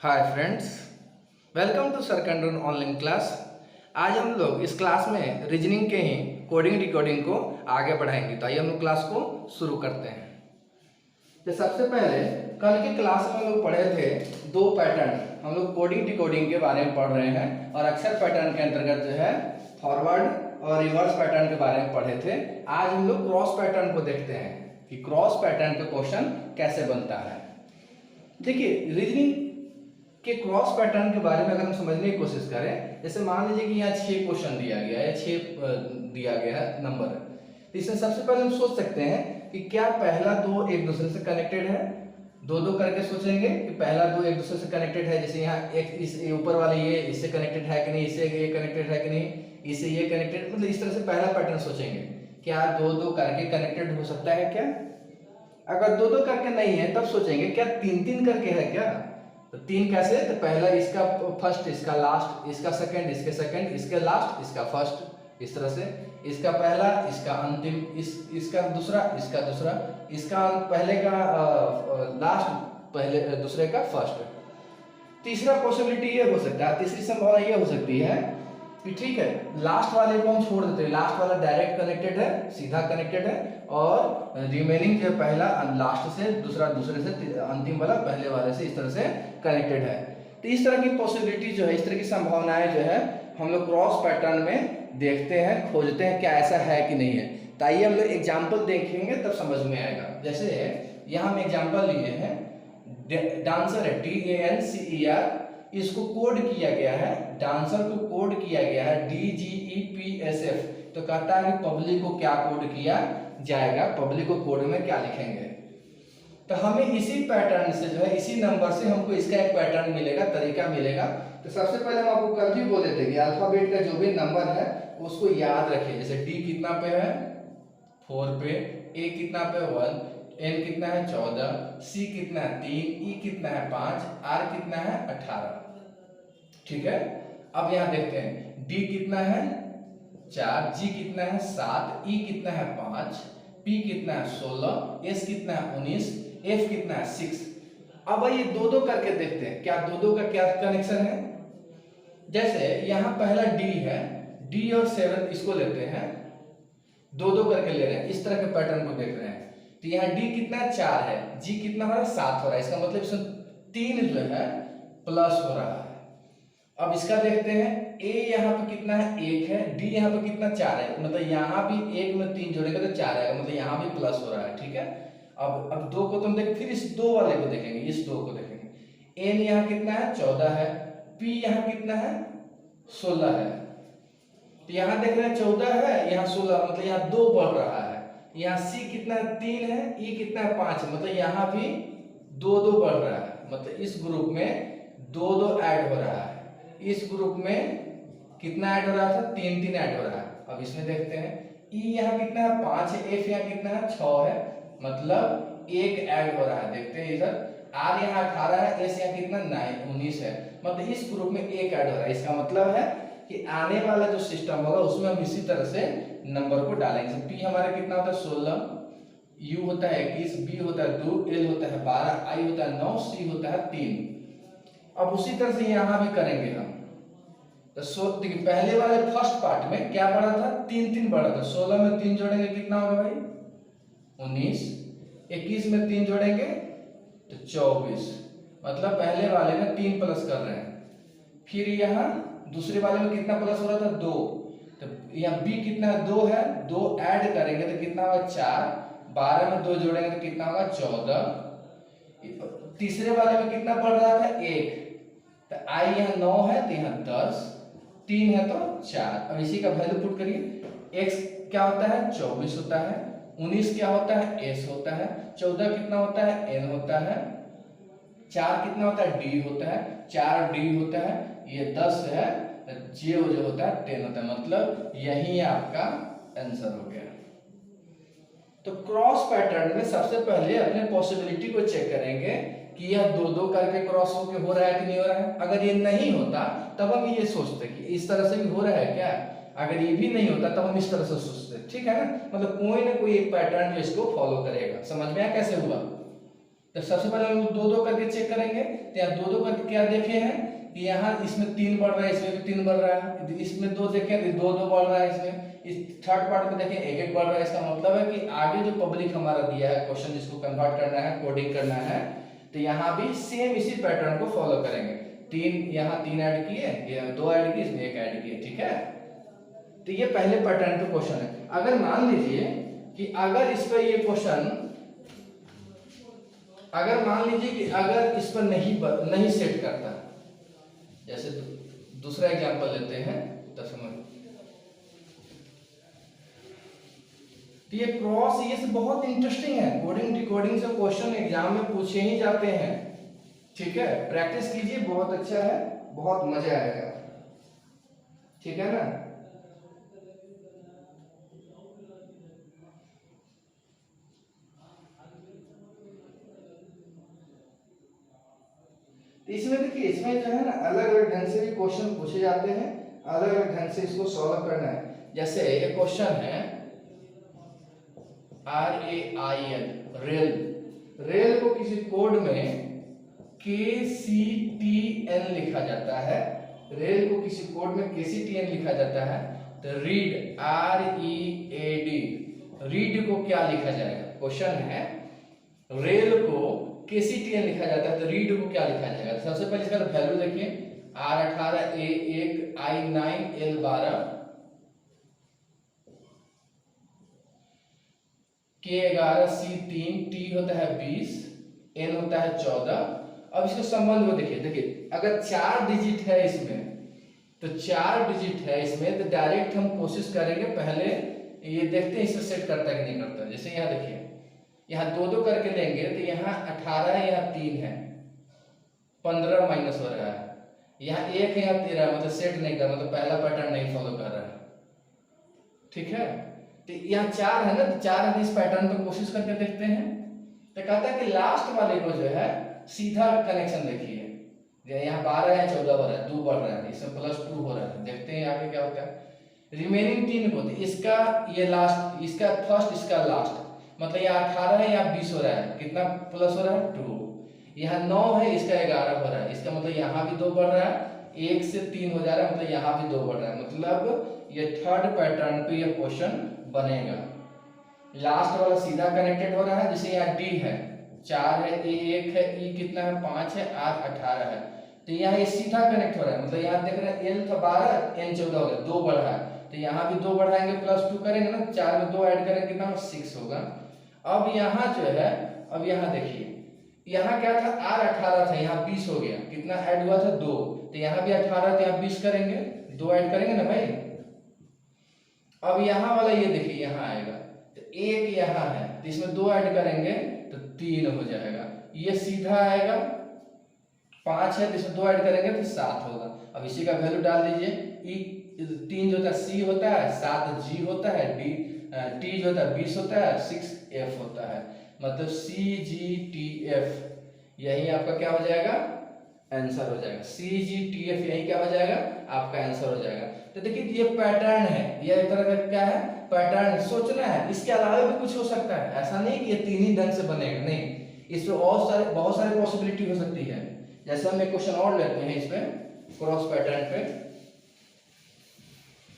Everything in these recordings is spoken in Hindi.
हाय फ्रेंड्स, वेलकम टू सरकंडन ऑनलाइन क्लास। आज हम लोग इस क्लास में रीजनिंग के ही कोडिंग डिकोडिंग को आगे बढ़ाएंगे। तो आइए हम लोग क्लास को शुरू करते हैं। तो सबसे पहले कल की क्लास में हम लोग पढ़े थे दो पैटर्न। हम लोग कोडिंग डिकोडिंग के बारे में पढ़ रहे हैं और अक्षर पैटर्न के अंतर्गत जो है फॉरवर्ड और रिवर्स पैटर्न के बारे में पढ़े थे। आज हम लोग क्रॉस पैटर्न को देखते हैं कि क्रॉस पैटर्न पे क्वेश्चन कैसे बनता है। देखिए, रीजनिंग के क्रॉस पैटर्न के बारे में अगर हम समझने की कोशिश करें, जैसे मान लीजिए कि यहाँ 6 क्वेश्चन दिया गया है, 6 दिया गया है नंबर, तो इसमें सबसे पहले हम सोच सकते हैं कि क्या पहला दो एक दूसरे से कनेक्टेड है। दो दो करके सोचेंगे कि पहला दो एक दूसरे से कनेक्टेड है। जैसे यहाँ एक इस ऊपर वाले ये इससे कनेक्टेड है कि नहीं, इससे ये कनेक्टेड है कि नहीं, इससे ये कनेक्टेड, मतलब इस तरह से पहला पैटर्न सोचेंगे। क्या दो दो करके कनेक्टेड हो सकता है क्या? अगर दो दो करके नहीं है तब सोचेंगे क्या तीन तीन करके है क्या। तो तीन कैसे? तो पहला इसका फर्स्ट, इसका लास्ट, इसका सेकंड, इसके सेकंड, इसके लास्ट, इसका फर्स्ट, इस तरह से इसका पहला, इसका अंतिम, इसका दूसरा, इसका दूसरा, इसका पहले का लास्ट, पहले दूसरे का फर्स्ट। तीसरा पॉसिबिलिटी ये हो सकता है, तीसरी संभावना ये हो सकती है कि ठीक है, लास्ट वाले को हम छोड़ देते हैं, लास्ट वाला डायरेक्ट कनेक्टेड है, सीधा कनेक्टेड है, और रिमेनिंग जो पहला लास्ट से, दूसरा दूसरे से, अंतिम वाला पहले वाले से, इस तरह से कनेक्टेड है। तो इस तरह की पॉसिबिलिटी जो है, इस तरह की संभावनाएं जो है हम लोग क्रॉस पैटर्न में देखते हैं, खोजते हैं क्या ऐसा है कि नहीं है। तो आइए हम लोग एग्जाम्पल देखेंगे तब समझ में आएगा। जैसे यहाँ हम एग्जाम्पल लिए हैं, डांसर है DANCER, इसको कोड किया गया है, डांसर को कोड किया गया है DGEPSF। तो कहता है कि पब्लिक को क्या कोड किया जाएगा, पब्लिक को कोड में क्या लिखेंगे। तो हमें इसी पैटर्न से जो है, इसी नंबर से हमको इसका एक पैटर्न मिलेगा, तरीका मिलेगा। तो सबसे पहले हम आपको कल भी बोले थे कि अल्फाबेट का जो भी नंबर है उसको याद रखिए। जैसे D कितना पे है? 4 पे, A कितना पे? 1, N कितना है? 14, C कितना है? 3, E कितना है? 5, R कितना है? 18। ठीक है, अब यहां देखते हैं D कितना है? 4, G कितना है? 7, E कितना है? 5, P कितना है? 16, S कितना है? 19, F कितना है? 6। अब ये दो दो करके देखते हैं क्या दो दो का क्या कनेक्शन है। जैसे यहां पहला D है, D और 7 इसको लेते हैं, दो दो करके ले रहे हैं, इस तरह के पैटर्न को देख रहे हैं। तो यहाँ D कितना 4 है, G कितना हो रहा है? 7 हो रहा है। इसका मतलब इसमें 3 जो है प्लस हो रहा है। अब इसका देखते हैं, A यहाँ पे कितना है? 1 है, D यहाँ पे कितना? 4 है, मतलब यहाँ भी 1 में 3 जोड़ेंगे तो 4 आएगा, मतलब यहाँ भी प्लस हो रहा है। ठीक है, अब दो को तुम देख, फिर इस दो वाले को देखेंगे, इस दो को देखेंगे। N यहाँ कितना है? 14 है, P यहाँ कितना है? 16 है। तो यहाँ देख रहे हैं 14 है, यहाँ 16, मतलब यहाँ 2 बढ़ रहा है। यहाँ C कितना है? 3 है, E कितना है? 5 है, मतलब यहाँ भी 2 2 बढ़ रहा है, मतलब इस ग्रुप में 2 2 ऐड हो रहा है। इस ग्रुप में कितना ऐड हो रहा था? 3 3 ऐड हो रहा है। अब इसमें देखते हैं, E यहाँ कितना है? 5 है, F यहाँ कितना है? 6 है, मतलब 1 ऐड हो रहा है। देखते हैं इधर, R यहाँ 18 है, S यहाँ कितना? 19 है, मतलब इस ग्रुप में 1 ऐड हो रहा है। इसका मतलब है कि आने वाला जो सिस्टम होगा उसमें हम इसी तरह से नंबर को डालेंगे। P हमारा कितना होता है? 16, U होता है 21, B होता है 2, L होता है 12, I होता है 9, C होता है 3। अब उसी तरह से यहां भी करेंगे हम। तो देखिए, पहले वाले फर्स्ट पार्ट में क्या बढ़ा था? 3 3 बढ़ा था। 16 में 3 जोड़ेंगे कितना होगा भाई? 19, 21 में 3 जोड़ेंगे तो 24, मतलब पहले वाले में 3 प्लस कर रहे हैं। फिर यहाँ दूसरे वाले में कितना प्लस हो रहा था? 2। तो यहाँ B कितना है? 2 है, 2 ऐड करेंगे तो कितना होगा? 4, 12 में 2 जोड़ेंगे तो कितना होगा? 14। तीसरे वाले में कितना बढ़ रहा था? 1, तो I यहाँ 9 है, तो यहाँ 10, 3 है तो 4। अब इसी का वैल्यू पुट करिए। X क्या होता है? 24 होता है, 19 क्या होता है? S होता है, 14 कितना होता है? N होता है, 4 कितना होता है? D होता है, 4 D होता है, ये 10 है, J जो होता है 10 होता है, मतलब यही आपका आंसर हो गया। तो क्रॉस पैटर्न में सबसे पहले अपने पॉसिबिलिटी को चेक करेंगे कि यह दो दो करके क्रॉस होके हो रहा है कि नहीं हो रहा है। अगर ये नहीं होता तब हम ये सोचते कि इस तरह से भी हो रहा है क्या। अगर ये भी नहीं होता तब हम इस तरह से सोचते, ठीक है ना। मतलब कोई ना कोई एक पैटर्न जो इसको फॉलो करेगा। समझ में आया कैसे हुआ? तो सबसे पहले हम लोग दो दो करके चेक करेंगे। तो यहाँ दो दो करके क्या देखे हैं कि यहाँ इसमें 3 बढ़ रहा है, इसमें भी 3 बढ़ रहा है, इसमें 2 देखें तो 2 2 बढ़ रहा है, इसमें इस थर्ड पार्ट में देखें 1 1 बढ़ रहा है। इसका मतलब है कि आगे जो पब्लिक हमारा दिया है क्वेश्चन जिसको कन्वर्ट करना है, कोडिंग करना है, तो यहाँ भी सेम इसी पैटर्न को फॉलो करेंगे। 3 यहाँ 3 ऐड किए, ये 2 ऐड किए, इसमें 1 ऐड किए, ठीक है। तो ये पहले पैटर्न पे क्वेश्चन है। अगर मान लीजिए कि अगर इस पर ये क्वेश्चन, अगर मान लीजिए कि अगर इस पर नहीं सेट करता, जैसे दूसरा एग्जांपल लेते हैं तो समझ, तो ये क्रॉस ये सब बहुत इंटरेस्टिंग है। कोडिंग डिकोडिंग से क्वेश्चन एग्जाम में पूछे ही जाते हैं, ठीक है। प्रैक्टिस कीजिए, बहुत अच्छा है, बहुत मजा आएगा, ठीक है ना। इसमें देखिए, इसमें जो है ना अलग अलग ढंग से भी क्वेश्चन पूछे जाते हैं, अलग अलग ढंग से इसको सॉल्व करना है। जैसे एक क्वेश्चन है RAIL, रेल, रेल को किसी कोड में KCTN लिखा जाता है, रेल को किसी कोड में KCTN लिखा जाता है, तो रीड READ, रीड को क्या लिखा जाएगा। क्वेश्चन है रेल को KCTN लिखा जाता है, तो रीड को क्या लिखा जाएगा। सबसे पहले इसका वैल्यू देखिए, R18 A1 I9 L12 K11 C3 T होता है 20 N होता है 14। अब इसके संबंध को देखिए, देखिए अगर 4 डिजिट है इसमें, तो 4 डिजिट है इसमें, तो डायरेक्ट हम कोशिश करेंगे पहले ये देखते हैं इसको सेट करता है कि नहीं करता। जैसे यहाँ देखिए, यहाँ 2 2 करके लेंगे तो यहाँ 18 है, यहाँ 3 है, 15 माइनस हो रहा है, यहाँ 1 है, यहाँ 13, मतलब सेट नहीं कर, मतलब पहला पैटर्न नहीं फॉलो कर रहा है, ठीक है। तो यहाँ 4 है ना, तो 4 है, इस पैटर्न पे कोशिश करके देखते हैं। तो कहता है कि लास्ट वाले को जो है सीधा कनेक्शन देखिए, यहाँ 12 है, 14 हो रहा है, 2 बढ़ रहा है, इसमें +2 हो रहा है, देखते हैं आगे क्या होता है। रिमेनिंग 3 को, इसका ये लास्ट, इसका फर्स्ट, इसका लास्ट, मतलब यहाँ 18 है, यहाँ 20 हो रहा है, कितना प्लस हो रहा है 2, यहाँ 9 है, इसका 11 हो रहा है, इसका मतलब यहाँ भी 2 बढ़ रहा है, 1 से 3 हो जा रहा है, मतलब यहाँ भी 2 बढ़ रहा है, मतलब ये थर्ड पैटर्न पे ये क्वेश्चन बनेगा। लास्ट वाला सीधा कनेक्टेड हो रहा है, जैसे यहाँ D है 4 है, A 1 है, E कितना है 5 है, R 18 है, तो यहाँ ये सीधा कनेक्ट हो रहा है, मतलब यहाँ देख रहे हैं L था 12 N 14 हो गया, 2 बढ़ा है, तो यहाँ भी 2 बढ़ाएंगे, +2 करेंगे ना, 4 में 2 ऐड करेंगे कितना 6 होगा। अब यहाँ जो है, अब यहाँ देखिए, यहाँ क्या था R 18 था, यहाँ 20 हो गया, कितना ऐड हुआ था 2, तो यहाँ भी 18 तो यहाँ 20 करेंगे, 2 ऐड करेंगे ना भाई। अब यहाँ वाला ये देखिए, यहाँ आएगा तो 1 यहाँ है, तो इसमें 2 ऐड करेंगे तो 3 हो जाएगा, ये सीधा आएगा। 5 है, तो इसमें 2 ऐड करेंगे तो 7 होगा। अब इसी का वैल्यू डाल दीजिए, E 3 जो होता है C होता है, 7 G होता है, T जो होता है 20 होता है, 6 F होता है, मतलब CGTF यही आपका क्या हो जाएगा, आंसर हो जाएगा। CGTF यही क्या हो जाएगा, आपका आंसर हो जाएगा। तो देखिए ये पैटर्न है, ये एक तरह का क्या है, पैटर्न सोचना है। इसके अलावा भी कुछ हो सकता है, ऐसा नहीं कि ये 3 ही ढंग से बनेगा, नहीं, इसमें और बहुत सारे पॉसिबिलिटी हो सकती है। जैसे हम एक क्वेश्चन और लेते हैं इस पे, क्रॉस पैटर्न पे,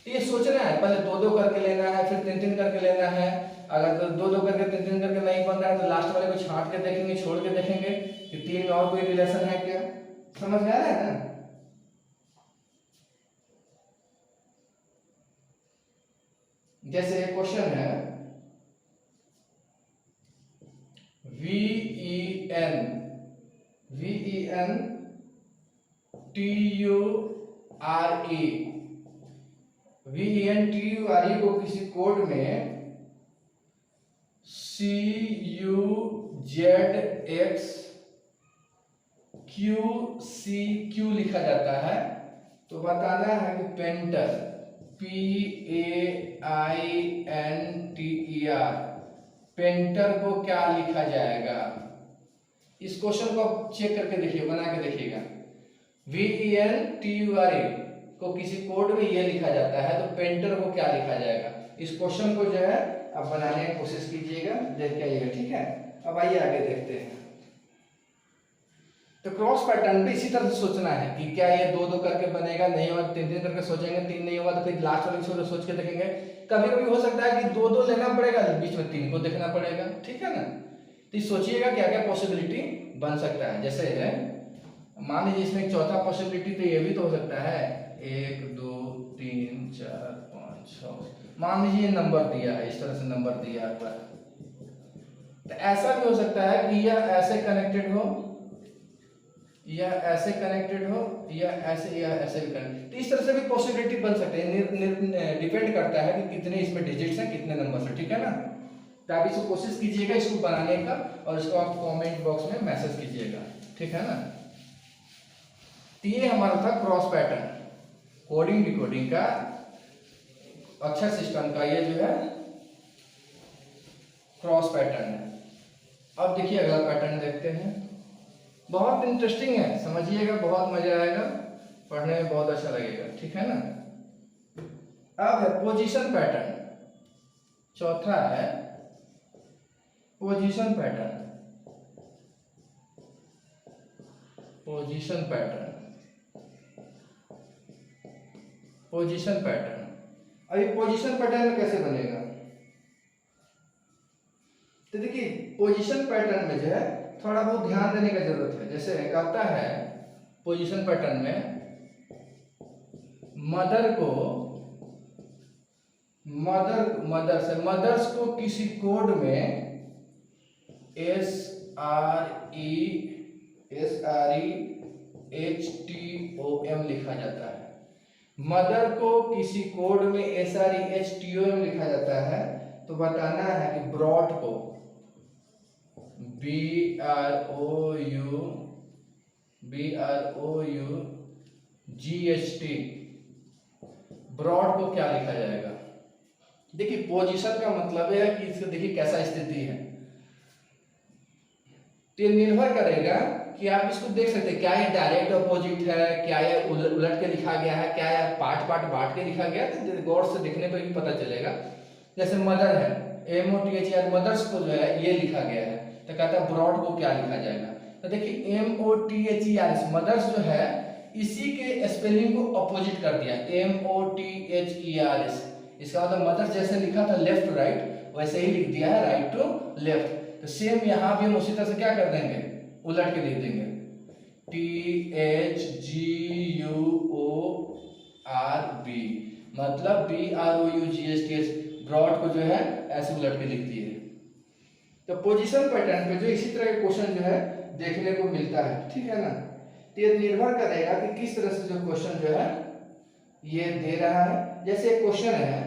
ये सोचना है, पहले 2 2 करके लेना है, फिर 3 3 करके लेना है। अगर 2 2 करके 3 3 करके नहीं बन रहा है तो लास्ट वाले को छांट के देखेंगे, छोड़ के देखेंगे कि 3 में और कोई रिलेशन है क्या, समझ में आ रहा है ना। जैसे क्वेश्चन है VENTURE को किसी कोड में CUZXQCQ लिखा जाता है, तो बताना है कि पेंटर PAINTER पेंटर को क्या लिखा जाएगा। इस क्वेश्चन को आप चेक करके देखिए, बना के देखिएगा। VENTURE को किसी कोड में ये लिखा जाता है, तो पेंटर को क्या लिखा जाएगा। इस क्वेश्चन को जो है आप बनाने की कोशिश कीजिएगा, देख के आइएगा, ठीक है। अब आइए आगे देखते हैं। तो क्रॉस पैटर्न भी इसी तरह से सोचना है कि क्या ये दो दो करके बनेगा, नहीं होगा तीन तीन करके सोचेंगे, तीन नहीं होगा तो फिर लास्ट वाले सोच के देखेंगे। कभी कभी हो सकता है कि दो दो लेना पड़ेगा, बीच में तीन को देखना पड़ेगा, ठीक है ना। तो सोचिएगा क्या क्या पॉसिबिलिटी बन सकता है। जैसे मान लीजिए इसमें एक चौथा पॉसिबिलिटी तो ये भी तो हो सकता है 1 2 3 4 5 6, मान लीजिए नंबर दिया है, इस तरह से नंबर दिया हुआ है, तो ऐसा भी हो सकता है कि यह ऐसे कनेक्टेड हो, या ऐसे कनेक्टेड हो, या ऐसे भी कनेक्टेड। तो इस तरह से भी पॉसिबिलिटी बन सकते हैं, डिपेंड करता है कि कितने इसमें डिजिट्स हैं, कितने नंबर्स हैं, ठीक है ना। तो आप इसको कोशिश कीजिएगा इसको बनाने का, और इसको आप कमेंट बॉक्स में मैसेज कीजिएगा, ठीक है ना। तो ये हमारा था क्रॉस पैटर्न, कोडिंग डिकोडिंग का अक्षर सिस्टम का ये जो है क्रॉस पैटर्न है। अब देखिए अगला पैटर्न देखते हैं, बहुत इंटरेस्टिंग है, समझिएगा, बहुत मजा आएगा, पढ़ने में बहुत अच्छा लगेगा, ठीक है ना। अब है पोजीशन पैटर्न, चौथा है position pattern. Position pattern, position pattern. अभी पोजीशन पैटर्न कैसे बनेगा, तो देखिए पोजीशन पैटर्न में जो है थोड़ा बहुत ध्यान देने की जरूरत है। जैसे कहता है पोजीशन पैटर्न में मदर्स को किसी कोड में SREHTOM लिखा जाता है। मदर को किसी कोड में SREHTOM लिखा जाता है, तो बताना है कि ब्रॉड को BROUGHT ब्रॉड को क्या लिखा जाएगा। देखिए पोजीशन का मतलब है कि इसको देखिए कैसा स्थिति है, तो ये निर्भर करेगा कि आप इसको देख सकते हैं क्या ये डायरेक्ट अपोजिट है, क्या ये उलट के लिखा गया है, क्या ये पार्ट पार्ट बांट के लिखा गया है, तो गौर से देखने पर भी पता चलेगा। जैसे मदर है MOTHER, मदर्स को जो है ये लिखा गया है, तो कहता है ब्रॉड को क्या लिखा जाएगा। तो देखिए MOTHERS मदर्स जो है इसी के स्पेलिंग को अपोजिट कर दिया, MOTHERS, इसका मतलब मदर्स जैसे लिखा था लेफ्ट टू राइट वैसे ही लिख दिया है राइट टू लेफ्ट। तो सेम यहाँ भी हम उसी तरह से क्या कर देंगे, उलट के लिख देंगे THGUORB, मतलब BROUGHT, ब्रॉड को जो है ऐसे उलट के लिख दिए। तो पोजीशन पैटर्न पे जो इसी तरह के क्वेश्चन जो है देखने को मिलता है, ठीक है ना। तो ये निर्भर करेगा कि किस तरह से जो क्वेश्चन जो है ये दे रहा है। जैसे एक क्वेश्चन है,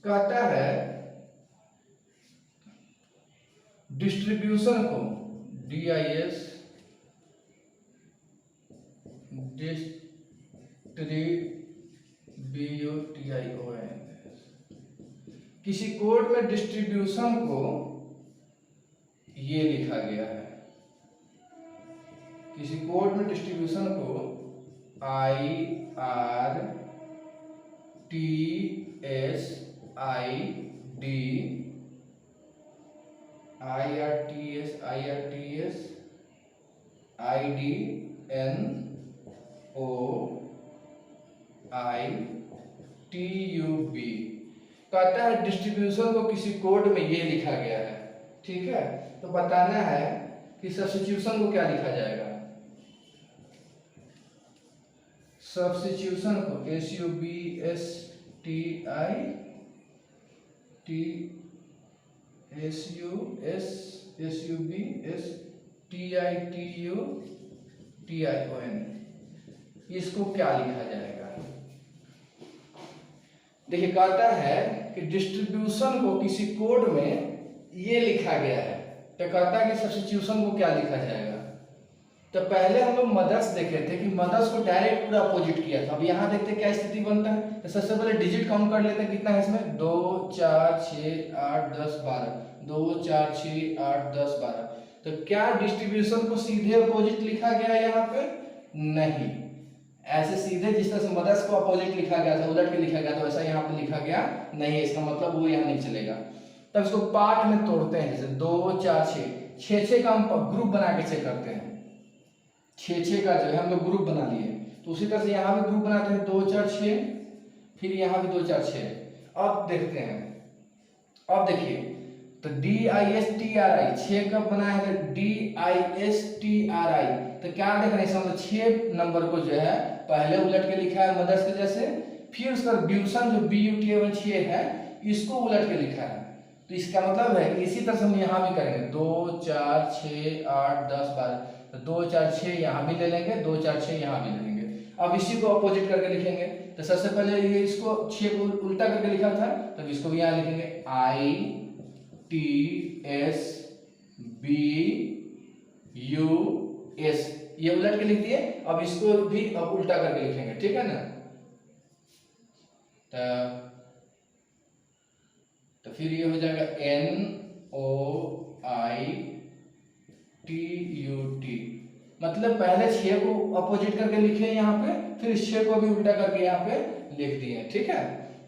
कहता है डिस्ट्रीब्यूशन को डिस्ट्रीब्यूशन, किसी कोड में डिस्ट्रीब्यूशन को ये लिखा गया है, किसी कोड में डिस्ट्रीब्यूशन को IRTSIDNOITUB कहता है डिस्ट्रीब्यूशन को किसी कोड में ये लिखा गया है, ठीक है। तो बताना है कि सब्स्टिट्यूशन को क्या लिखा जाएगा। सब्स्टिट्यूशन को SUBSTITUTION, इसको क्या लिखा जाएगा। देखिए कहता है कि डिस्ट्रीब्यूशन को किसी कोड में ये लिखा गया है, तो कहता है कि सब्स्टिट्यूशन को क्या लिखा जाएगा। तो पहले हम लोग मदर्स देखे थे कि मदर्स को डायरेक्ट पूरा अपोजिट किया था। अब यहाँ देखते हैं क्या स्थिति बनता है। तो सबसे पहले डिजिट काउंट कर लेते हैं, कितना है इसमें 2 4 6 8 10 12, 2 4 6 8 10 12। तो क्या डिस्ट्रीब्यूशन को सीधे अपोजिट लिखा गया है यहाँ पे, नहीं। ऐसे सीधे जिस तरह से मदर्स को अपोजिट लिखा गया था, उलट के लिखा गया था, वैसा यहाँ पे लिखा गया नहीं है। इसका मतलब वो यहाँ नहीं चलेगा। तब इसको पार्ट में तोड़ते हैं, जैसे 2 4 6 का हम ग्रुप बना के चेक करते हैं। 6 का जो है हम लोग ग्रुप बना लिए। तो उसी तरह से यहाँ भी ग्रुप बनाते हैं 2 4 6, फिर यहाँ भी 2 4 6। अब देखते हैं, अब देखिए तो DISTRI 6 कब बना है, DISTRI तो क्या देख रहे हैं इसमें 6 नंबर को जो है पहले उलट के लिखा है मदर्स के जैसे, फिर उसका डिवीजन जो BUTABL 6 है इसको उलट के लिखा है। तो इसका मतलब है कि इसी तरह से हम यहाँ भी करेंगे 2 4 6 8 10 12, तो 2 4 6 यहाँ भी ले लेंगे, 2 4 6 यहाँ भी ले लेंगे। अब इसी को अपोजिट करके लिखेंगे, तो सबसे पहले ये इसको 6 को उल्टा करके लिखा था, तो इसको भी यहाँ लिखेंगे ITSBUS, ये उलट के लिख दिए। अब इसको भी अब उल्टा करके लिखेंगे, ठीक है ना। तो फिर ये हो जाएगा NOITUT, मतलब पहले 6 को अपोजिट करके लिखे यहाँ पे, फिर 6 को भी उल्टा करके यहाँ पे लिख दिए, ठीक है।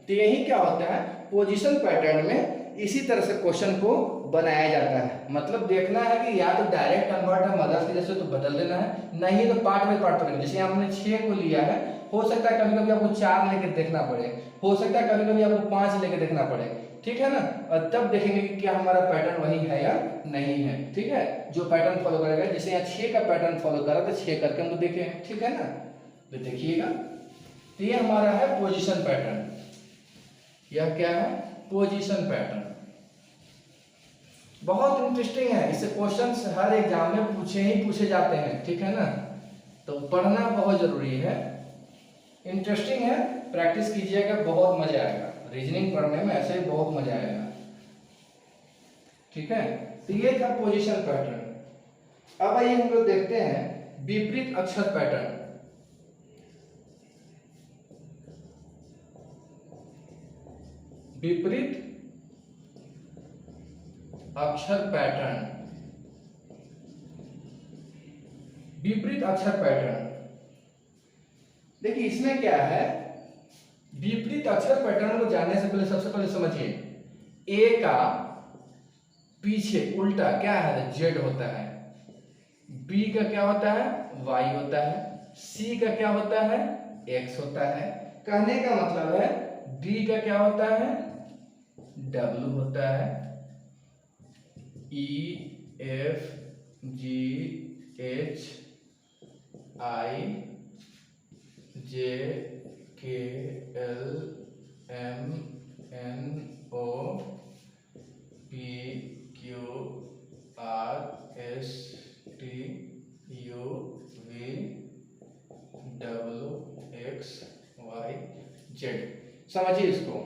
तो यही क्या होता है, पोजीशन पैटर्न में इसी तरह से क्वेश्चन को बनाया जाता है। मतलब देखना है कि या तो डायरेक्ट कन्वर्ट है मदर्स के जैसे तो बदल देना है, नहीं तो पार्ट बाय पार्ट करेंगे। जैसे हमने 6 को लिया है, हो सकता है कभी कभी आपको 4 लेके देखना पड़े, हो सकता है कभी कभी आपको 5 लेके देखना पड़े, ठीक है ना। और तब देखेंगे कि क्या हमारा पैटर्न वही है या नहीं है, ठीक है। जो पैटर्न फॉलो करेगा, जैसे यहाँ 6 का पैटर्न फॉलो करा तो 6 करके हम तो देखे हैं, ठीक है ना। तो देखिएगा, तो ये हमारा है पोजीशन पैटर्न। यह क्या है, पोजीशन पैटर्न। बहुत इंटरेस्टिंग है, इससे क्वेश्चंस हर एग्जाम में पूछे जाते हैं, ठीक है ना। तो पढ़ना बहुत जरूरी है, इंटरेस्टिंग है, प्रैक्टिस कीजिएगा, बहुत मजा आएगा। रीजनिंग पढ़ने में ऐसे ही बहुत मजा आएगा, ठीक है। तो ये था पोजीशन पैटर्न। अब आइए हम लोग देखते हैं विपरीत अक्षर पैटर्न। विपरीत अक्षर पैटर्न, विपरीत अक्षर पैटर्न। देखिए इसमें क्या है, विपरीत अक्षर पैटर्न को जानने से पहले सबसे पहले समझिए, ए का पीछे उल्टा क्या है, जेड होता है। बी का क्या होता है, वाई होता है। सी का क्या होता है, एक्स होता है। कहने का मतलब है डी का क्या होता है, डब्ल्यू होता है। E F G H I J K L M N O P Q R S T U V W X Y Z. समझिए इसको।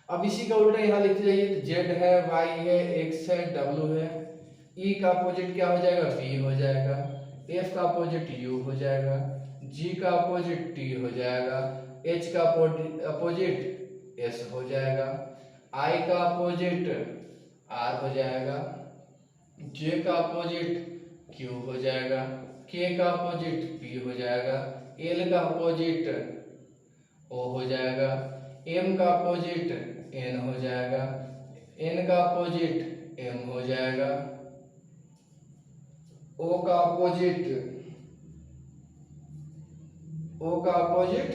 अब इसी का उल्टा यहाँ लिखते जाइए, तो जेड है, वाई है, एक्स है, डब्ल्यू है। ई का अपोजिट क्या हो जाएगा, बी हो जाएगा। एफ का अपोजिट यू हो जाएगा। जी का अपोजिट टी हो जाएगा। एच का अपोजिट एस हो जाएगा। आई का अपोजिट आर हो जाएगा। जे का अपोजिट क्यू हो जाएगा। के का अपोजिट पी हो जाएगा। एल का अपोजिट ओ हो जाएगा। एम का अपोजिट एन हो जाएगा। एन का अपोजिट एम हो जाएगा। ओ का अपोजिट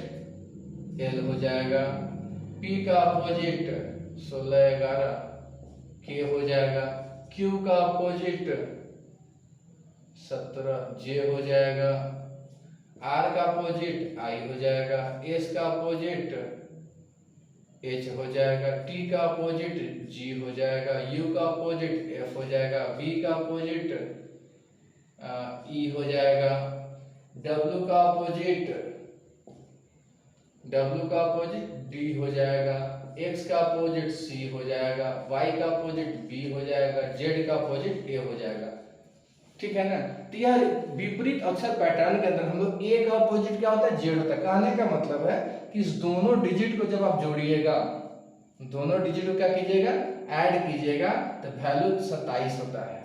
एल हो जाएगा। पी का अपोजिट 16 11 के हो जाएगा। क्यू का अपोजिट 17 जे हो जाएगा। आर का अपोजिट आई हो जाएगा। एस का अपोजिट एच हो जाएगा। टी का अपोजिट जी हो जाएगा। यू का अपोजिट एफ हो जाएगा। बी का अपोजिट ई हो जाएगा। डब्ल्यू का अपोजिट डी हो जाएगा। एक्स का अपोजिट सी हो जाएगा। वाई का अपोजिट बी हो जाएगा। जेड का अपोजिट ए हो जाएगा, ठीक है ना। तो यह विपरीत अक्षर पैटर्न के अंदर हम लोग ए का अपोजिट क्या होता है, जेड होता है। कहने का मतलब है कि इस दोनों डिजिट को जब आप जोड़िएगा, दोनों डिजिट को क्या कीजिएगा, ऐड कीजिएगा, तो वैल्यू 27 होता है।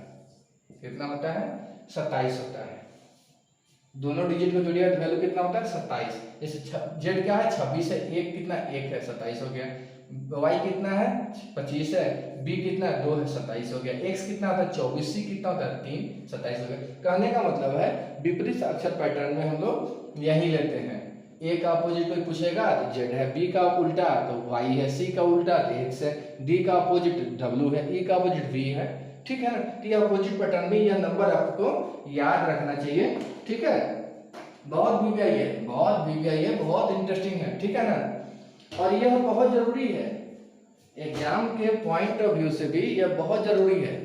कितना होता है, 27 होता है। दोनों डिजिट को जोड़िएगा तो वैल्यू कितना होता है, 27। जैसे जेड क्या है, 26 है, एक कितना, एक है, 27 हो गया। वाई कितना है 25 है, बी कितना है 2 है 27 हो गया, एक्स कितना होता है 24, सी कितना होता है 3 27 हो गया। कहने का मतलब है विपरीत अक्षर पैटर्न में हम लोग यही लेते हैं, ए का अपोजिट कोई पूछेगा तो जेड है, बी का उल्टा तो वाई है, सी का उल्टा तो एक्स है, डी का अपोजिट डब्ल्यू है, ई का अपोजिट वी है। ठीक है ना, तो ये अपोजिट पैटर्न में यह नंबर आपको याद रखना चाहिए। ठीक है, बहुत वीवीआई है, बहुत वीवीआई है, बहुत इंटरेस्टिंग है। ठीक है ना, और यह बहुत जरूरी है एग्जाम के पॉइंट ऑफ व्यू से भी, यह बहुत जरूरी है।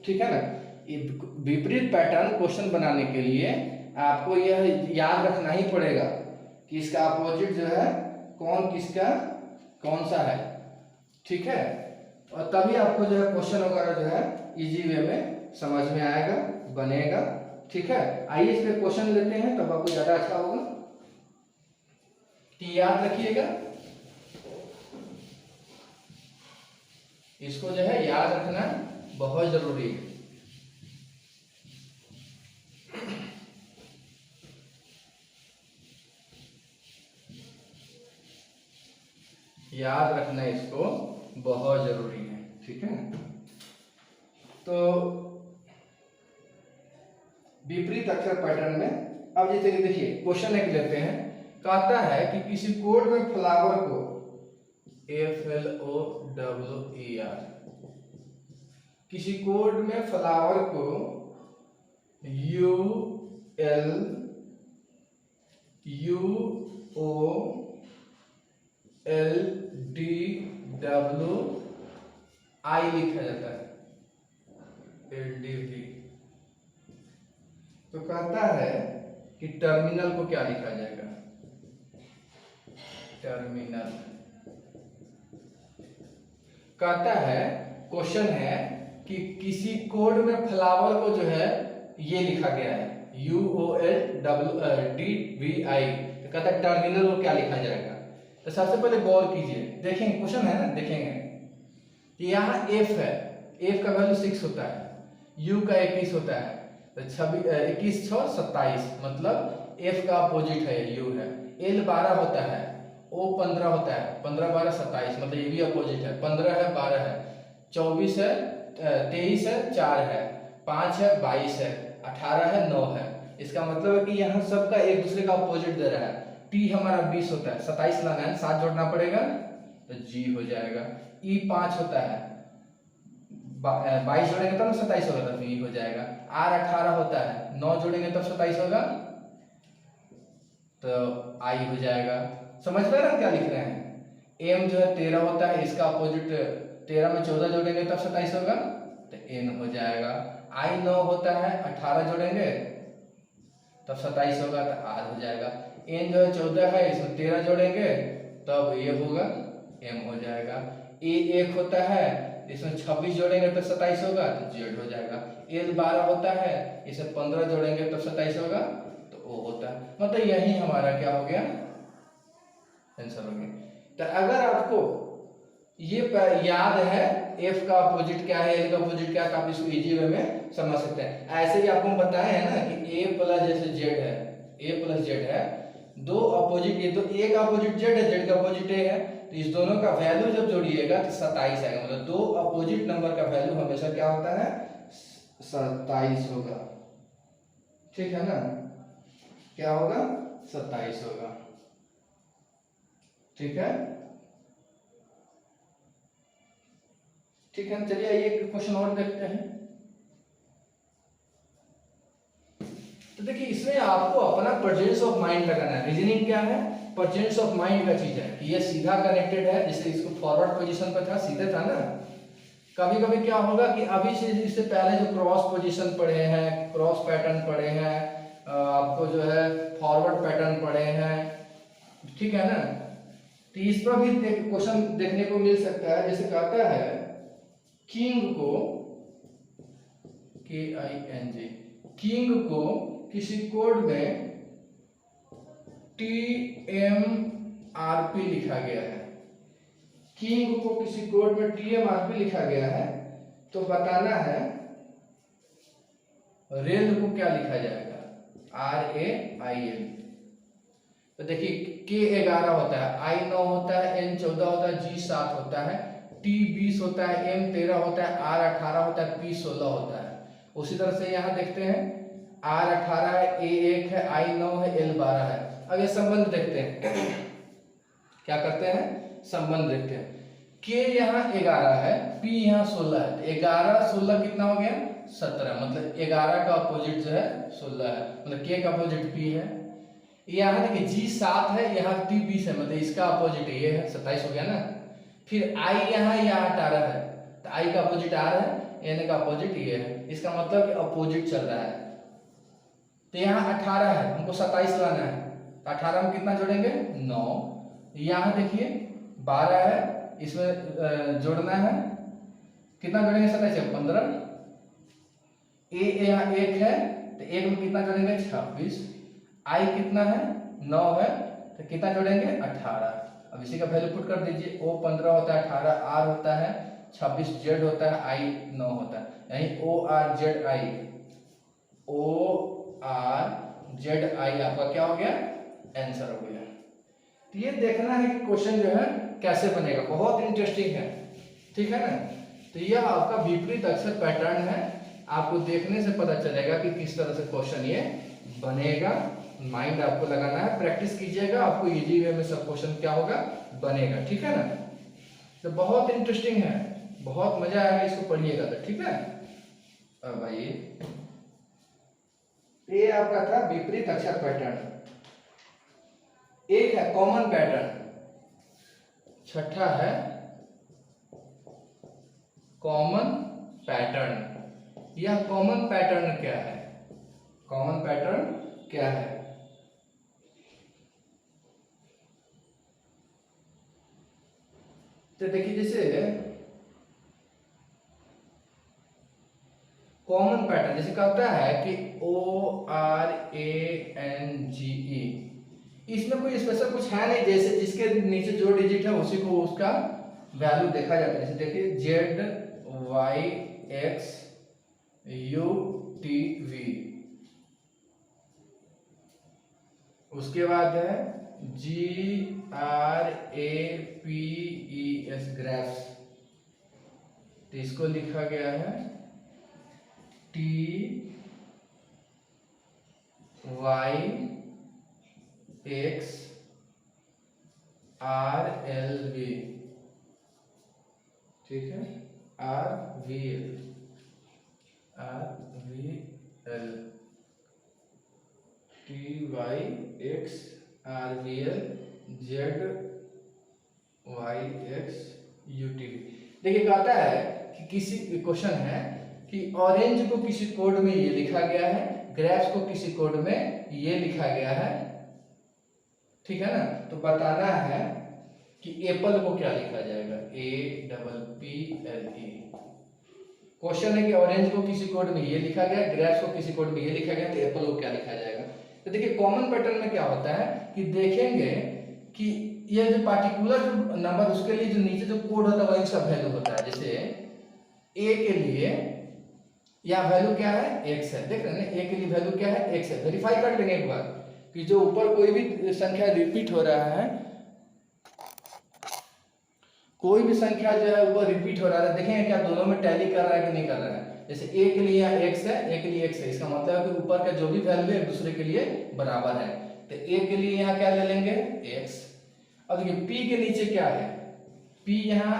ठीक है ना, विपरीत पैटर्न क्वेश्चन बनाने के लिए आपको यह याद रखना ही पड़ेगा कि इसका अपोजिट जो है कौन किसका कौन सा है। ठीक है, और तभी आपको जो है क्वेश्चन वगैरह जो है इजी वे में समझ में आएगा, बनेगा। ठीक है, आइए इस पे क्वेश्चन लेते हैं तब आपको ज्यादा अच्छा होगा। तो याद रखिएगा, इसको जो है याद रखना बहुत जरूरी है। याद रखना इसको बहुत जरूरी है। ठीक है, तो विपरीत अक्षर पैटर्न में अब जैसे कि देखिए क्वेश्चन एक लेते हैं, कहता है कि किसी कोड में फ्लावर को FLOWER, किसी कोड में फ्लावर को ULDWI लिखा जाता है, LDV। तो कहता है कि टर्मिनल को क्या लिखा जाएगा, टर्मिनल। कहता है क्वेश्चन है कि किसी कोड में फ्लावर को जो है ये लिखा गया है UOLDWI, तो कहता है टर्मिनल को क्या लिखा जाएगा। तो सबसे पहले गौर कीजिए, देखेंगे क्वेश्चन है ना, देखेंगे कि यहाँ F है, F का वैल्यू 6 होता है, U का 21 होता है, तो 21 6 27, मतलब F का अपोजिट है U है। L 12 होता है, O 15 होता है, 15 12 27, मतलब ये भी अपोजिट है, 15 है 12 है, 24 है 23 है 4 है, 5 है 22 है, 18 है 9 है। इसका मतलब है कि यहाँ सबका एक दूसरे का अपोजिट दे रहा है। T हमारा 20 होता है, 27 लाना है, 7 जोड़ना पड़ेगा तो G हो जाएगा। E 5 होता है, 22 जोड़ेंगे तब 27 होगा तो E हो जाएगा। R 18 होता है, 9 जोड़ेंगे तब 27 होगा तो I हो जाएगा। समझ रहे हैं क्या लिख रहे हैं। M जो है 13 होता है, इसका अपोजिट 13 में 14 जोड़ेंगे तब 27 होगा तो N हो जाएगा। I 9 होता है, 18 जोड़ेंगे तब 27 होगा तो R हो जाएगा। N जो है 14 है, इसमें 13 जोड़ेंगे तब ये होगा M हो जाएगा। A 1 होता है, इसमें 26 जोड़ेंगे तो 27 होगा तो Z हो जाएगा। L 12 होता है, इसे 15 जोड़ेंगे तो 27 होगा तो O होता है। मतलब यही हमारा क्या हो गया, आंसर हो गया। तो अगर आपको ये याद है F का अपोजिट क्या है, L का अपोजिट क्या है, तो आप इसको इजी वे में समझ सकते हैं। ऐसे ही आपको बताया है ना कि A प्लस जैसे Z है, A प्लस Z है, दो अपोजिट, ये तो A का अपोजिट Z है, Z का अपोजिट A है, तो इस दोनों का वैल्यू जब जोड़िएगा तो 27 आएगा। मतलब दो अपोजिट नंबर का वैल्यू हमेशा क्या होता है 27 होगा। ठीक है ना, क्या होगा 27 होगा। ठीक है, ठीक है, चलिए आइए क्वेश्चन और देखते हैं। तो देखिए इसमें आपको अपना प्रेजेंस ऑफ माइंड लगाना है। रीजनिंग क्या है, प्रेजेंस ऑफ माइंड का चीज है कि ये सीधा कनेक्टेड है, जैसे इसको फॉरवर्ड पोजीशन पे था, सीधे था ना। कभी कभी क्या होगा कि अभी से इससे पहले जो क्रॉस पोजीशन पढ़े हैं, क्रॉस पैटर्न पढ़े हैं, आपको जो है फॉरवर्ड पैटर्न पढ़े हैं, ठीक है ना। तो इस पर भी क्वेश्चन देखने को मिल सकता है। जैसे कहता है किंग को, KING, किंग को किसी कोड में TMRP लिखा गया है। किंग को किसी कोड में TMRP लिखा गया है, तो बताना है रेल को क्या लिखा जाएगा, RAIL। तो देखिए K 11 होता है, I 9 होता है, N 14 होता है, G 7 होता है, T 20 होता है, M 13 होता है, R 18 होता है, P 16 होता है। उसी तरह से यहाँ देखते हैं R 18 है, A 1 है, I 9 है, L 12 है। अब ये संबंध देखते हैं क्या करते हैं, संबंध देखते हैं। K यहाँ 11 है, P यहाँ 16 है, तो 11 16 कितना हो गया 17, मतलब 11 का अपोजिट जो है 16 है, मतलब K का अपोजिट P है। यहाँ देखिए G 7 है, यहाँ T 20 है, मतलब इसका अपोजिट ये है, 27 हो गया ना। फिर I यहाँ 18 है, तो I का अपोजिट R है, N का अपोजिट ये है, इसका मतलब कि अपोजिट चल रहा है। तो यहाँ 18 है, हमको 27 लाना है, तो 18 में कितना जोड़ेंगे 9। यहाँ देखिए 12 है, इसमें जोड़ना है, कितना जोड़ेंगे 27 से 15। यहाँ 1 है, तो 1 में कितना जोड़ेंगे 26। I कितना है 9 है, तो कितना जोड़ेंगे 18। अब इसी का वैल्यू पुट कर दीजिए, O 15 होता है, 18 R होता है, 26 Z होता है, I 9 होता है, यानी ORZI आपका क्या हो गया आंसर हो गया। तो ये देखना है कि क्वेश्चन जो है कैसे बनेगा, बहुत इंटरेस्टिंग है, ठीक है ना। तो यह आपका विपरीत अक्षर पैटर्न है, आपको देखने से पता चलेगा कि किस तरह से क्वेश्चन ये बनेगा। माइंड आपको लगाना है, प्रैक्टिस कीजिएगा, आपको इजी वे में सब क्वेश्चन क्या होगा बनेगा, ठीक है ना। तो बहुत इंटरेस्टिंग है, बहुत मजा आएगा इसको पढ़िएगा तो, ठीक है। अब भाई ये आपका था विपरीत अक्षर पैटर्न। एक है कॉमन पैटर्न, छठा है कॉमन पैटर्न। यह कॉमन पैटर्न क्या है, कॉमन पैटर्न क्या है। तो देखिए जैसे कॉमन पैटर्न जैसे कहता है कि ORANGE, इसमें कोई स्पेशल कुछ है नहीं, जैसे जिसके नीचे जो डिजिट है उसी को उसका वैल्यू देखा जाता है। जैसे देखिए ZYXUTV, उसके बाद है GRAPES ग्राफ्स, तो इसको लिखा गया है TYXRLV, ठीक है, RVL TYXRVL ZYXUTV। देखिए कहता है कि किसी क्वेश्चन है कि ऑरेंज को किसी कोड में ये लिखा गया है, ग्रेप्स को किसी कोड में ये लिखा गया है, ठीक है ना। तो बताना है कि एप्पल को क्या लिखा जाएगा, APPLE। क्वेश्चन है कि ऑरेंज को किसी कोड में ये लिखा गया, ग्रेप्स को किसी कोड में ये लिखा गया, तो एप्पल को क्या लिखा जाएगा। तो देखिए कॉमन पैटर्न में क्या होता है कि देखेंगे कि ये जो पार्टिकुलर नंबर उसके लिए जो नीचे जो कोड होता है वही उसका वैल्यू होता है। जैसे ए के लिए या वैल्यू क्या है x है, देख रहे हैं ए के लिए वैल्यू क्या है x है। वेरीफाई कर लेंगे एक बार कि जो ऊपर कोई भी संख्या रिपीट हो रहा है, कोई भी संख्या जो है वो रिपीट हो रहा है, देखेंगे क्या दोनों में टैली कर रहा है कि नहीं कर रहा है। जैसे a के लिए x है, a के लिए x है, इसका मतलब है कि ऊपर का जो भी वैल्यू है एक दूसरे के लिए बराबर है। तो a के लिए यहाँ क्या ले लेंगे x। अब देखिए p के नीचे क्या है, p यहाँ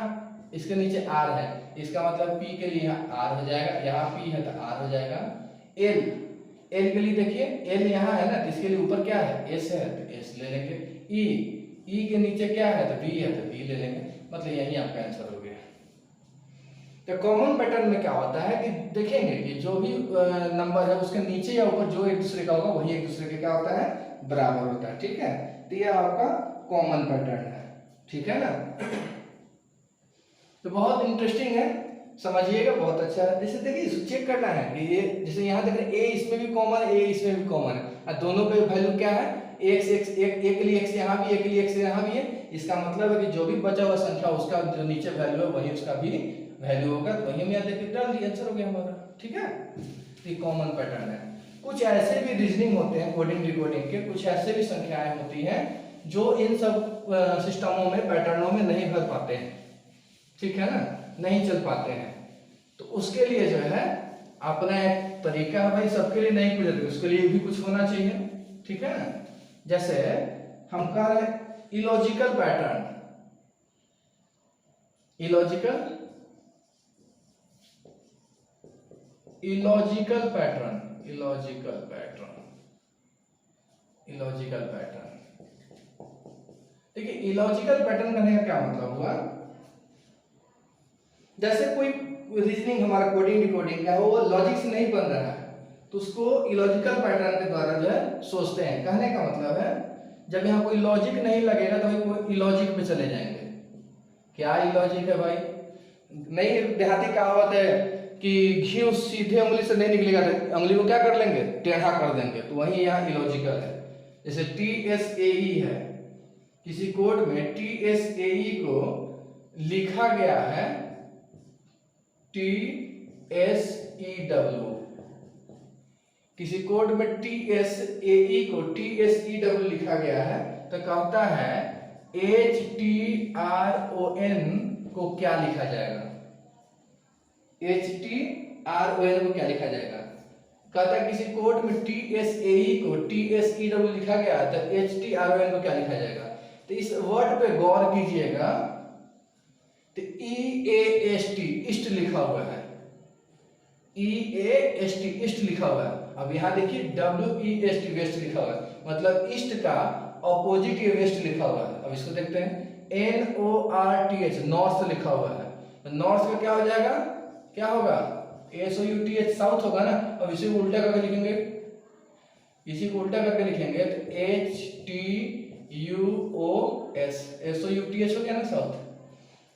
इसके नीचे r है, इसका मतलब p के लिए यहाँ r हो जाएगा, यहाँ p है तो r हो जाएगा। l के लिए देखिए l यहाँ है ना, तो इसके लिए ऊपर क्या है s है तो s ले लेंगे। e के नीचे क्या है तो v है तो v ले लेंगे, मतलब यही आपका आंसर हो गया। तो कॉमन पैटर्न में क्या होता है कि देखेंगे कि जो भी नंबर है उसके नीचे या ऊपर जो एक दूसरे का होगा वही एक दूसरे के क्या होता है बराबर होता है, ठीक है। तो ये आपका कॉमन पैटर्न है, ठीक है ना। तो बहुत इंटरेस्टिंग है, समझिएगा, बहुत अच्छा है। जैसे देखिए इसको चेक करना है कि ये जैसे यहाँ देख रहे हैं a इसमें भी कॉमन है, a इसमें भी कॉमन है, और दोनों पे वैल्यू क्या है x एक के लिए x यहाँ भी, एक के लिए x यहाँ भी है। इसका मतलब है कि जो भी बचा हुआ संख्या उसका जो नीचे वैल्यू है वही उसका भी वैल्यू होगा, तो वही हम यहाँ देखिए डाल दिए, आंसर हो गया हमारा, ठीक है। ये कॉमन पैटर्न है। कुछ ऐसे भी रीजनिंग होते हैं कोडिंग डिकोडिंग के, कुछ ऐसे भी संख्याएं होती हैं जो इन सब सिस्टमों में, पैटर्नों में नहीं भर पाते हैं, ठीक है ना, नहीं चल पाते हैं। तो उसके लिए जो है अपना एक तरीका है भाई, सबके लिए नहीं कुछ, उसके लिए भी कुछ होना चाहिए, ठीक है ना। जैसे हम कह रहे हैं illogical pattern, illogical pattern, illogical pattern, illogical pattern. देखिए इलॉजिकल पैटर्न करने का क्या मतलब हुआ, जैसे कोई रीजनिंग हमारा कोडिंग डिकोडिंग का वो लॉजिक से नहीं बन रहा है, तो उसको इलॉजिकल पैटर्न के द्वारा जो है सोचते हैं। कहने का मतलब है जब यहाँ कोई लॉजिक नहीं लगेगा तो भाई कोई इलॉजिक में चले जाएंगे। क्या इलॉजिक है भाई, नहीं देहाती कहावत है कि घी सीधे उंगली से नहीं निकलेगा तो उंगली को क्या कर लेंगे, टेढ़ा कर देंगे, तो वही यहाँ इलॉजिकल है। जैसे TSAE है, किसी कोड में TSAE को लिखा गया है TSEW, किसी कोड में TSAE को TSEW लिखा गया है, तो कहता है HTRON को क्या लिखा जाएगा, HTRON को क्या लिखा जाएगा। कहता है किसी कोड में TSAE को TSEW लिखा गया है तो HTRON को क्या लिखा जाएगा। तो इस वर्ड पे गौर कीजिएगा, तो EAST ईस्ट लिखा हुआ है, EAST ईस्ट लिखा हुआ है। अब यहाँ देखिए WEST वेस्ट लिखा हुआ है, मतलब ईस्ट का ऑपोजिट ये वेस्ट लिखा हुआ है। अब इसको देखते हैं NORTH नॉर्थ लिखा हुआ है, तो नॉर्थ का क्या हो जाएगा, क्या होगा, SOUTH साउथ होगा ना। अब इसी को उल्टा करके लिखेंगे, इसी को उल्टा करके लिखेंगे तो HTUOS SOUTH हो गया ना साउथ,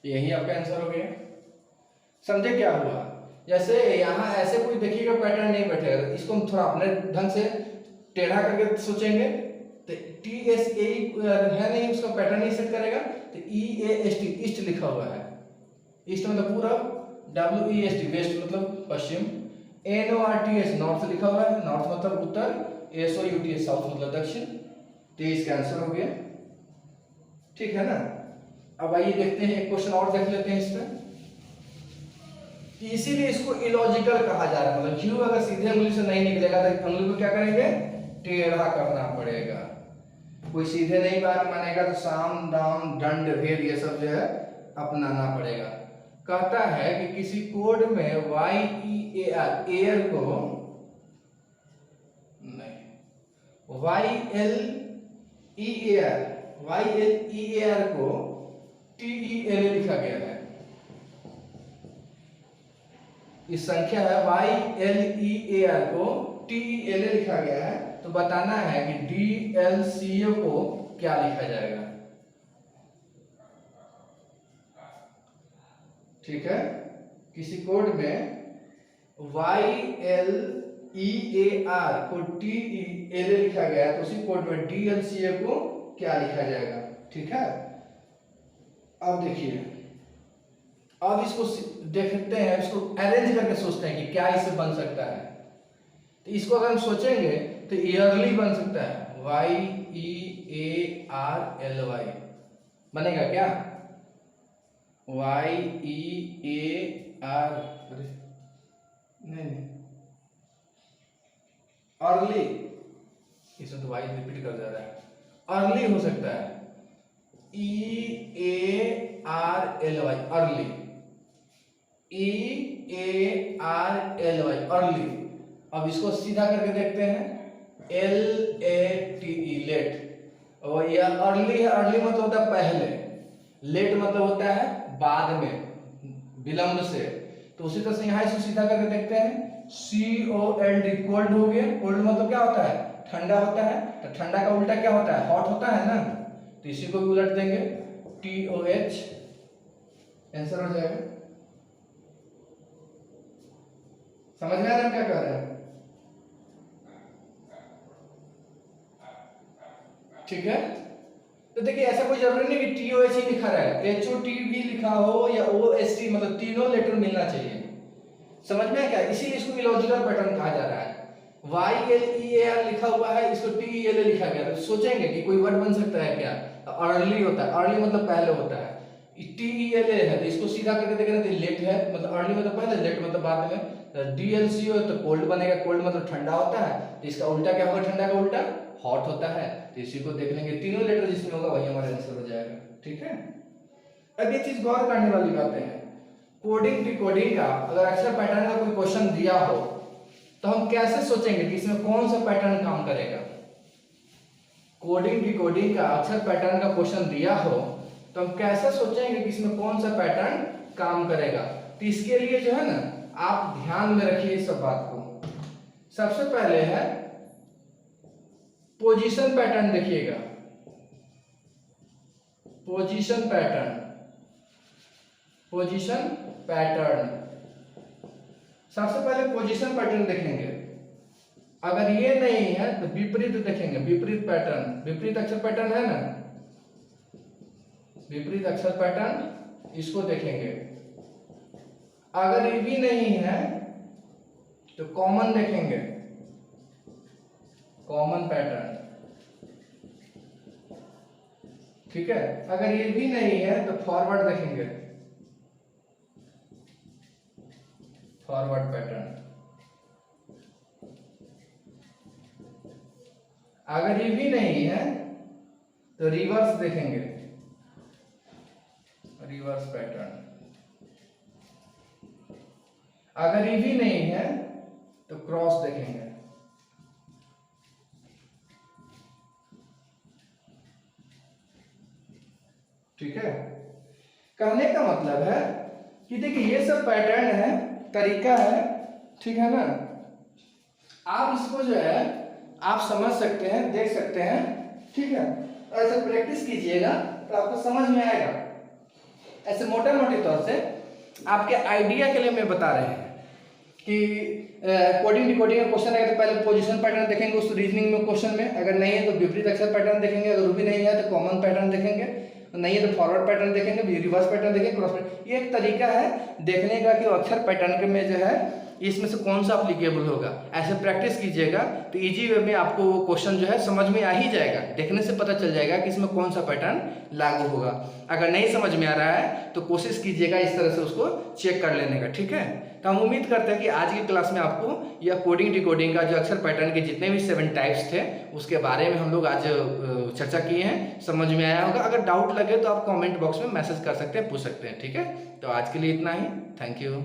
यही आपका आंसर हो गया। समझे क्या हुआ, जैसे यहाँ ऐसे कोई देखिएगा पैटर्न नहीं बैठेगा, इसको हम थोड़ा अपने ढंग से टेढ़ा करके सोचेंगे तो TSAE है नहीं, उसका पैटर्न नहीं सेट करेगा, तो EAST ईस्ट लिखा हुआ है, ईस्ट मतलब पूरब, WEST वेस्ट मतलब पश्चिम, NORTH नॉर्थ लिखा हुआ है, नॉर्थ मतलब उत्तर, SOUTH साउथ मतलब दक्षिण, तो इसका आंसर हो गया, ठीक है ना। अब आइए देखते हैं एक क्वेश्चन और देख लेते हैं इस पे। इसीलिए इसको इलॉजिकल कहा जा रहा है, मतलब क्यों, अगर सीधे उंगली से नहीं निकलेगा तो उंगली को क्या करेंगे, टेढ़ा करना पड़ेगा। कोई सीधे नहीं बात मानेगा तो साम दाम दंड भेद ये सब जो है अपनाना पड़ेगा। कहता है कि किसी कोड में YEAR एयर को नहीं, YLEAR को TELA लिखा गया है। इस संख्या है YLEAR को TELA लिखा गया है, तो बताना है कि DLCA को क्या लिखा जाएगा, ठीक है। किसी कोड में YLEAR को TELA लिखा गया है, तो उसी कोड में DLCA को क्या लिखा जाएगा, ठीक है। अब देखिए, अब इसको देखते हैं, इसको अरेंज करके सोचते हैं कि क्या इससे बन सकता है। तो इसको अगर हम सोचेंगे तो ईयरली बन सकता है, YEARLY बनेगा क्या, YEAR, नहीं अर्ली, इसमें तो वाई रिपीट कर जा रहा है, अर्ली हो सकता है, EARLY अर्ली, EARLY अर्ली। अब इसको सीधा करके देखते हैं, LATE लेट, और यह अर्ली है, अर्ली मतलब होता है पहले, लेट मतलब होता है बाद में, विलंब से। तो उसी तरह से यहाँ इसको सीधा करके देखते हैं, COLD कोल्ड हो गया, कोल्ड मतलब क्या होता है, ठंडा होता है, तो ठंडा का उल्टा क्या होता है, हॉट होता है ना, तो इसी को भी उलट देंगे, TOH आंसर हो जाएगा। समझ में आ रहा है क्या कह रहे हैं, ठीक है। तो देखिए ऐसा कोई जरूरी नहीं कि TOH ही लिखा रहे, HOT भी लिखा हो या OST, मतलब तीनों लेटर मिलना चाहिए, समझ में क्या, इसीलिए इसको इलॉजिकल पैटर्न कहा जा रहा है। YLEAR लिखा हुआ है, इसको TELA लिखा गया। तो सोचेंगे कि कोई वर्ड बन सकता है क्या? अर्ली होता है, अर्ली मतलब पहले होता है। TELA है तो इसको सीधा करके देखेंगे तो लेट है, मतलब अर्ली मतलब पहले, लेट मतलब बाद में। DLCO तो कोल्ड बनेगा, कोल्ड मतलब ठंडा होता है, तो इसका उल्टा क्या होगा? ठंडा का उल्टा हॉट होता है। तो इसी को देख लेंगे, तीनों लेटर जिसमें होगा वही हमारा आंसर हो जाएगा। ठीक है, अब ये चीज गौर करने वाली बातें हैं। कोडिंग डिकोडिंग का अगर अक्षर पैटर्न का कोई क्वेश्चन दिया हो तो हम कैसे सोचेंगे कि इसमें कौन सा पैटर्न काम करेगा? कोडिंग डिकोडिंग का अक्षर पैटर्न का क्वेश्चन दिया हो तो हम कैसे सोचेंगे कि इसमें कौन सा पैटर्न काम करेगा? तो इसके लिए जो है ना, आप ध्यान में रखिए इस सब बात को। सबसे पहले है पोजीशन पैटर्न, देखिएगा पोजीशन पैटर्न, पोजीशन पैटर्न। सबसे पहले पोजीशन पैटर्न देखेंगे, अगर ये नहीं है तो विपरीत देखेंगे, विपरीत पैटर्न, विपरीत अक्षर पैटर्न है ना, विपरीत अक्षर पैटर्न, इसको देखेंगे। अगर ये भी नहीं है तो कॉमन देखेंगे, कॉमन पैटर्न। ठीक है, अगर ये भी नहीं है तो फॉरवर्ड देखेंगे, फॉरवर्ड पैटर्न। अगर ये भी नहीं है तो रिवर्स देखेंगे, रिवर्स पैटर्न। अगर ये भी नहीं है तो क्रॉस देखेंगे। ठीक है, कहने का मतलब है कि देखिए ये सब पैटर्न है, तरीका है, ठीक है ना। आप इसको जो है आप समझ सकते हैं, देख सकते हैं, ठीक है। ऐसे प्रैक्टिस कीजिएगा तो आपको समझ में आएगा। ऐसे मोटे मोटे तौर से आपके आइडिया के लिए मैं बता रहे हैं कि कोडिंग डिकोडिंग का क्वेश्चन है तो पहले पोजीशन पैटर्न देखेंगे उस रीजनिंग में क्वेश्चन में, अगर नहीं है तो विपरीत अक्षर पैटर्न देखेंगे, अगर वो भी नहीं है तो कॉमन पैटर्न देखेंगे, नहीं है तो फॉरवर्ड पैटर्न देखेंगे, रिवर्स पैटर्न देखेंगे, क्रॉस पैटर्न। ये एक तरीका है देखने का कि अक्षर पैटर्न के में जो है इसमें से कौन सा अप्लीकेबल होगा। ऐसे प्रैक्टिस कीजिएगा तो इजी वे में आपको वो क्वेश्चन जो है समझ में आ ही जाएगा, देखने से पता चल जाएगा कि इसमें कौन सा पैटर्न लागू होगा। अगर नहीं समझ में आ रहा है तो कोशिश कीजिएगा इस तरह से उसको चेक कर लेने का। ठीक है, तो हम उम्मीद करते हैं कि आज की क्लास में आपको यह कोडिंग डिकोडिंग का जो अक्षर पैटर्न के जितने भी 7 टाइप्स थे उसके बारे में हम लोग आज चर्चा किए हैं, समझ में आया होगा। अगर डाउट लगे तो आप कमेंट बॉक्स में मैसेज कर सकते हैं, पूछ सकते हैं। ठीक है, तो आज के लिए इतना ही, थैंक यू।